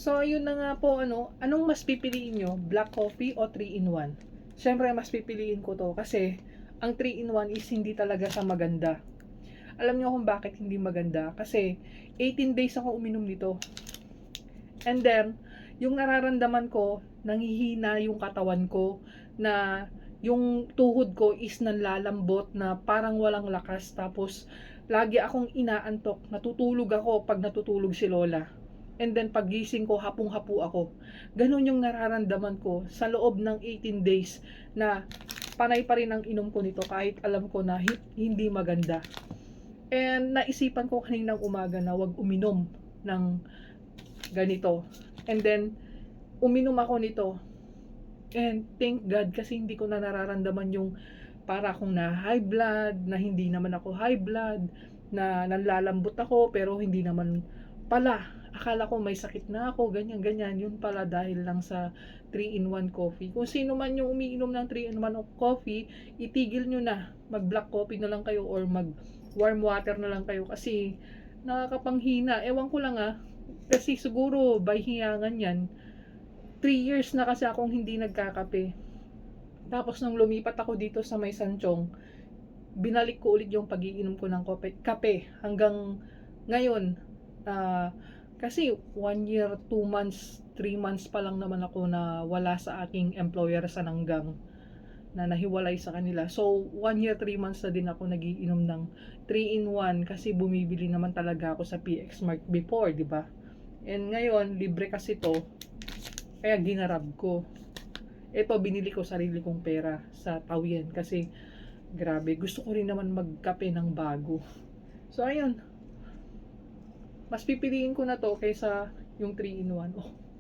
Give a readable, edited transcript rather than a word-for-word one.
So, ayun na nga po, anong mas pipiliin nyo? Black coffee o 3-in-1? Siyempre, mas pipiliin ko to kasi ang 3-in-1 is hindi talaga siya maganda. Alam niyo kung bakit hindi maganda? Kasi 18 days ako uminom nito. And then, yung nararamdaman ko, nanghihina yung katawan ko, na yung tuhod ko is nanlalambot na parang walang lakas. Tapos, lagi akong inaantok. Natutulog ako pag natutulog si Lola. And then, paggising ko, hapong-hapo ako. Ganon yung nararamdaman ko sa loob ng 18 days na panay pa rin ang inom ko nito kahit alam ko na hindi maganda. And naisipan ko kaninang umaga na wag uminom ng ganito. And then, uminom ako nito. And thank God kasi hindi ko na nararamdaman yung para akong na high blood, na hindi naman ako high blood, na nanlalambot ako pero hindi naman pala. Akala ko may sakit na ako, ganyan-ganyan. Yun pala dahil lang sa 3-in-1 coffee. Kung sino man yung umiinom ng 3-in-1 coffee, itigil nyo na. Mag black coffee na lang kayo or mag warm water na lang kayo kasi nakakapanghina. Ewan ko lang kasi siguro by hiyangan yan. 3 years na kasi akong hindi nagkakape. Tapos nung lumipat ako dito sa may Sanchong, binalik ko ulit yung pag-iinom ko ng kape hanggang ngayon. Kasi 1 year, 2 months, 3 months pa lang naman ako na wala sa aking employer sa Nanggang, na nahiwalay sa kanila. So 1 year, 3 months na din ako nagiinom ng 3-in-1 kasi bumibili naman talaga ako sa PX Mart before, di ba? And ngayon, libre kasi to, kaya ginarab ko. Ito, binili ko sarili kong pera sa Tawian kasi grabe, gusto ko rin naman magkape ng bago. So ayun, mas pipiliin ko na to kaysa yung 3-in-1. Oh,